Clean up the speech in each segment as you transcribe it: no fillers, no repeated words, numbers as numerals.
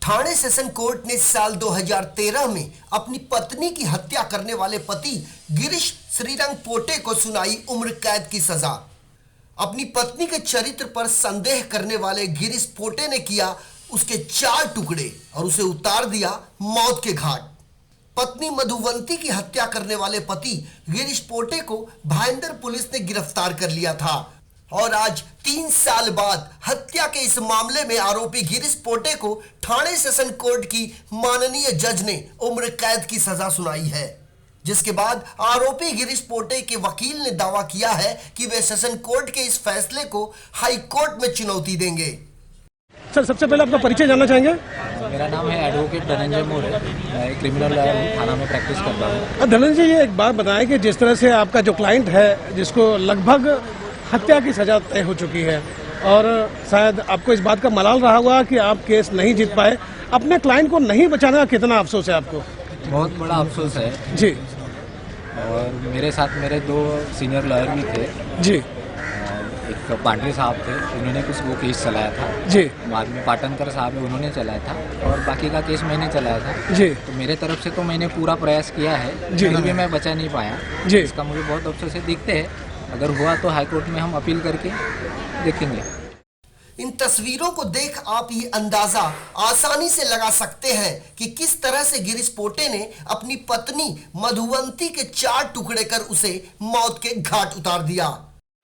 Thane session court ने साल 2013 में अपनी पत्नी की हत्या करने वाले पति गिरीश श्रीरंगपोटे को सुनाई उम्र कैद की सजा। अपनी पत्नी के चरित्र पर संदेह करने वाले गिरीश पोटे ने किया उसके 4 टुकड़े और उसे उतार दिया मौत के घाट। पत्नी मधुवंती की हत्या करने वाले पति गिरीश पोटे को भाईंदर पुलिस ने गिरफ्तार कर लिया था और आज 3 साल बाद हत्या के इस मामले में आरोपी गिरीश पोटे को ठाणे सेशन कोर्ट की माननीय जज ने उम्र कैद की सजा सुनाई है, जिसके बाद आरोपी गिरीश पोटे के वकील ने दावा किया है कि वे सेशन कोर्ट के इस फैसले को हाई कोर्ट में चुनौती देंगे। सर, सबसे पहले आपका परिचय जानना चाहेंगे? मेरा नाम है एडवोकेट धनंजय मोरे। मैं एक क्रिमिनल लॉयर हूँ, थाना में प्रैक्टिस करता हूँ। धनंजय, ये एक बात बताएं कि जिस तरह से आपका जो क्लाइंट है, जिसको लगभग हत्या की सजा तय हो चुकी है और शायद आपको इस बात का मलाल रहा होगा कि आप केस नहीं जीत पाए, अपने क्लाइंट को नहीं बचाने का कितना अफसोस है आपको? बहुत बड़ा अफसोस है जी। और मेरे साथ मेरे 2 सीनियर लॉयर भी थे जी। एक पांडे साहब थे, उन्होंने कुछ वो केस चलाया था जी। बाद में पाटनकर साहब है, उन्होंने चलाया था और बाकी का केस मैंने चलाया था जी। तो मेरे तरफ से तो मैंने पूरा प्रयास किया है जी। फिर भी मैं बचा नहीं पाया जी। इसका मुझे बहुत अफसोस है। दिखते हैं अगर हुआ तो हाई कोर्ट में हम अपील करके देखेंगे। इन तस्वीरों को देख आप ये अंदाजा आसानी से लगा सकते हैं कि किस तरह से गिरीश पोटे ने अपनी पत्नी मधुवंती के 4 टुकड़े कर उसे मौत के घाट उतार दिया।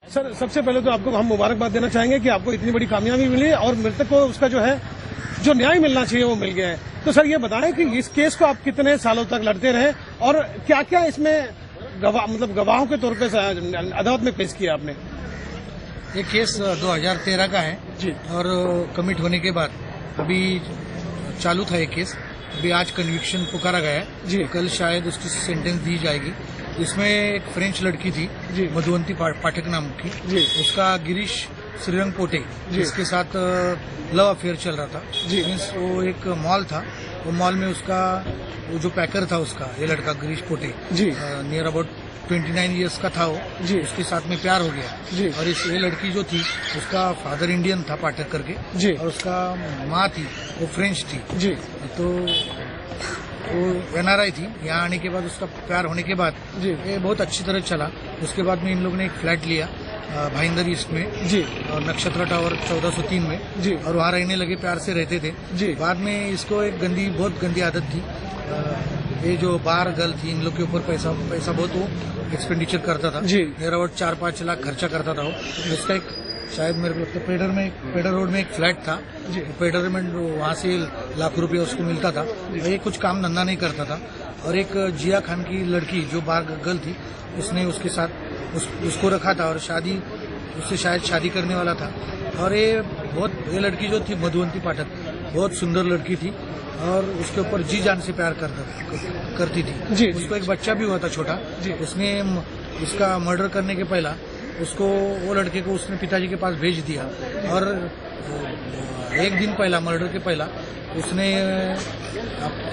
सर, सबसे पहले तो आपको हम मुबारकबाद देना चाहेंगे कि आपको इतनी बड़ी कामयाबी मिली और मृतक को उसका जो न्याय मिलना चाहिए वो मिल गया है। तो सर, ये बताएं कि इस केस को आप कितने सालों तक लड़ते रहे और क्या क्या इसमें गवाहों के तौर पे अदालत में पेश किया आपने? ये केस 2013 का है जी। और कमिट होने के बाद अभी चालू था ये केस। अभी आज कन्विक्शन पुकारा गया है जी। कल शायद उसकी सेंटेंस दी जाएगी। इसमें एक फ्रेंच लड़की थी जी। मधुवंती पाठक नाम की जी। उसका गिरीश श्रीरंगपोटे जिसके साथ लव अफेयर चल रहा था जी। मीन्स वो एक मॉल था, वो मॉल में उसका वो जो पैकर था उसका ये लड़का गिरीश पोटे जी। नियर अबाउट 29 ईयर्स का था वो जी। उसके साथ में प्यार हो गया जी। और ये लड़की जो थी उसका फादर इंडियन था पाठक करके जी। और उसका माँ थी वो फ्रेंच थी जी। तो वो NRI थी। यहाँ आने के बाद उसका प्यार होने के बाद जी। ये बहुत अच्छी तरह चला। उसके बाद में इन लोगों ने एक फ्लैट लिया भाईंदर ईस्ट में जी। और नक्षत्र टावर 1403 में जी। और वहाँ रहने लगे, प्यार से रहते थे जी। बाद में इसको एक बहुत गंदी आदत थी। ये जो बार गर्ल थी इन लोग के ऊपर पैसा बहुत वो एक्सपेंडिचर करता था जी। नियर अबाउट 4-5 लाख खर्चा करता था वो। उसका एक शायद मेरे को लगता है पेडर रोड में एक फ्लैट था जी। पेडर में वहाँ से लाख रुपया उसको मिलता था। ये कुछ काम धंधा नहीं करता था और एक जिया खान की लड़की जो बार गर्ल थी उसने उसके साथ उसको रखा था और उससे शायद शादी करने वाला था। और ये लड़की जो थी मधुवंती पाठक बहुत सुंदर लड़की थी और उसके ऊपर जी जान से प्यार करती थी जी। उसको एक बच्चा भी हुआ था छोटा जी। उसने इसका मर्डर करने के पहला उसको वो लड़के को उसने पिताजी के पास भेज दिया और 1 दिन पहला मर्डर के पहला उसने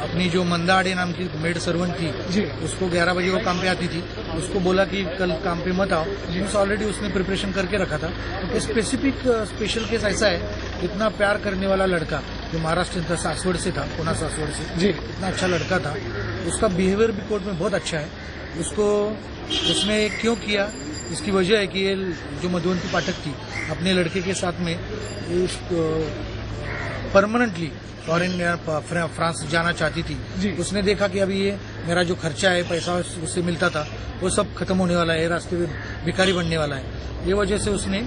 अपनी जो मंदाड़े नाम की मेड सर्वेंट थी जी। उसको 11 बजे वो काम पे आती थी, उसको बोला कि कल काम पे मत आओ। मीन्स ऑलरेडी उसने प्रिपरेशन करके रखा था। तो स्पेशल केस ऐसा है, इतना प्यार करने वाला लड़का जो महाराष्ट्र सासवड़ से था, पुणे सासवड़ से जी, इतना अच्छा लड़का था। उसका बिहेवियर भी कोर्ट में बहुत अच्छा है। उसने क्यों किया इसकी वजह है कि ये जो मधुवंती पाठक थी अपने लड़के के साथ में परमानेंटली फॉरेन फ्रांस जाना चाहती थी जी। उसने देखा कि अभी ये मेरा जो खर्चा है पैसा उससे मिलता था वो सब खत्म होने वाला है, रास्ते में भिखारी बनने वाला है। ये वजह से उसने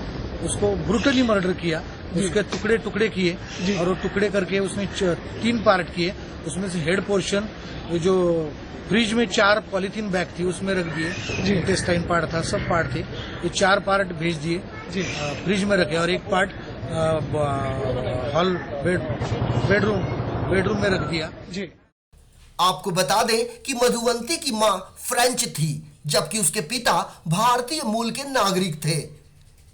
उसको ब्रूटली मर्डर किया, उसके टुकड़े किए और वो टुकड़े करके उसने 3 पार्ट किए। उसमें से हेड पोर्शन जो फ्रिज में 4 पॉलीथीन बैग थी उसमें रख दिए, इंटेस्टाइन पार्ट था, सब पार्ट थे। ये 4 पार्ट भेज दिए फ्रिज में रखे और एक पार्ट हॉल बेडरूम में रख दिया जी। आपको बता दें कि मधुवंती की मां फ्रेंच थी जबकि उसके पिता भारतीय मूल के नागरिक थे।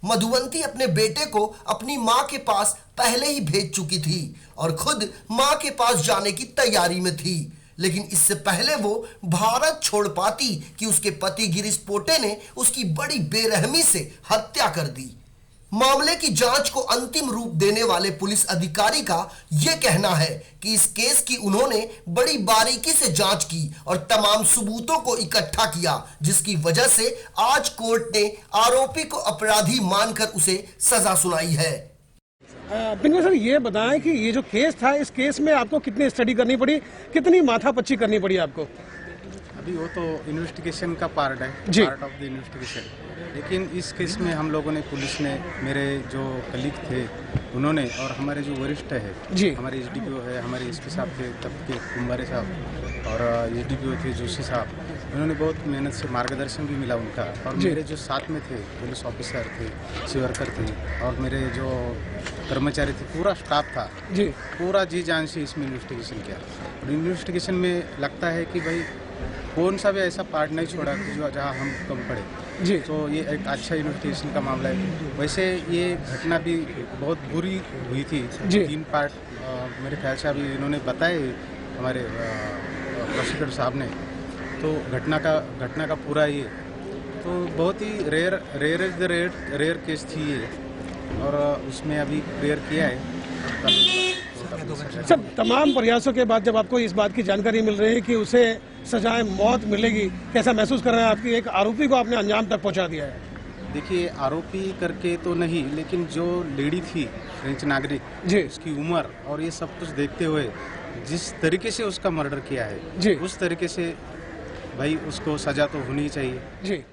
मधुवंती अपने बेटे को अपनी मां के पास पहले ही भेज चुकी थी और खुद मां के पास जाने की तैयारी में थी, लेकिन इससे पहले वो भारत छोड़ पाती कि उसके पति गिरीश पोटे ने उसकी बड़ी बेरहमी से हत्या कर दी। मामले की जांच को अंतिम रूप देने वाले पुलिस अधिकारी का यह कहना है कि इस केस की उन्होंने बड़ी बारीकी से जांच की और तमाम सबूतों को इकट्ठा किया, जिसकी वजह से आज कोर्ट ने आरोपी को अपराधी मानकर उसे सजा सुनाई है। बिंगो सर, ये बताएं कि ये जो केस था, इस केस में आपको कितनी स्टडी करनी पड़ी, कितनी माथापच्ची करनी पड़ी आपको? अभी वो तो इन्वेस्टिगेशन का पार्ट है, पार्ट ऑफ द इन्वेस्टिगेशन। लेकिन इस केस में हम लोगों ने, पुलिस ने, मेरे जो कलीग थे उन्होंने, और हमारे जो वरिष्ठ है, हमारे एसडीपीओ है, हमारे एसपी साहब थे तब के कुंभारे साहब, और एसडीपीओ थे जोशी साहब, उन्होंने बहुत मेहनत से मार्गदर्शन भी मिला उनका। और मेरे जो साथ में थे पुलिस ऑफिसर थे, वर्कर थे, और मेरे जो कर्मचारी थे, पूरा स्टाफ था, पूरा जी जान से इसमें इन्वेस्टिगेशन किया। और इन्वेस्टिगेशन में लगता है कि भाई कौन सा भी ऐसा पार्ट नहीं छोड़ा कि जो जहाँ हम कम पड़े। तो ये एक अच्छा इन्वेस्टिगेशन का मामला है। वैसे ये घटना भी बहुत बुरी हुई थी। 3 पार्ट मेरे ख्याल से अभी इन्होंने बताए हमारे प्रोसिक्यूटर साहब ने। तो घटना का पूरा ये तो बहुत ही रेयर केस थी ये, और उसमें अभी क्लियर किया है। सब तमाम प्रयासों के बाद जब आपको इस बात की जानकारी मिल रही है कि उसे सजाए मौत मिलेगी, कैसा महसूस कर रहे हैं आपकी? एक आरोपी को आपने अंजाम तक पहुंचा दिया है। देखिए, आरोपी करके तो नहीं, लेकिन जो लेडी थी फ्रेंच नागरिक, उसकी उम्र और ये सब कुछ देखते हुए जिस तरीके से उसका मर्डर किया है, उस तरीके से भाई उसको सजा तो होनी चाहिए।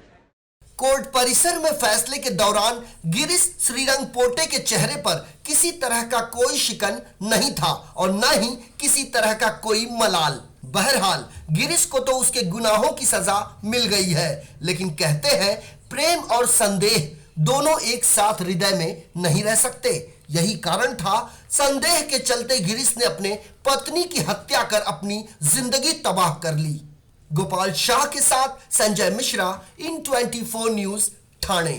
कोर्ट परिसर में फैसले के दौरान गिरीश श्रीरंगपोटे के चेहरे पर किसी तरह का कोई शिकन नहीं था और न ही किसी तरह का कोई मलाल। बहरहाल गिरीश को तो उसके गुनाहों की सजा मिल गई है, लेकिन कहते हैं प्रेम और संदेह दोनों एक साथ हृदय में नहीं रह सकते। यही कारण था संदेह के चलते गिरीश ने अपने पत्नी की हत्या कर अपनी जिंदगी तबाह कर ली। गोपाल शाह के साथ संजय मिश्रा, इन 24 न्यूज, ठाणे।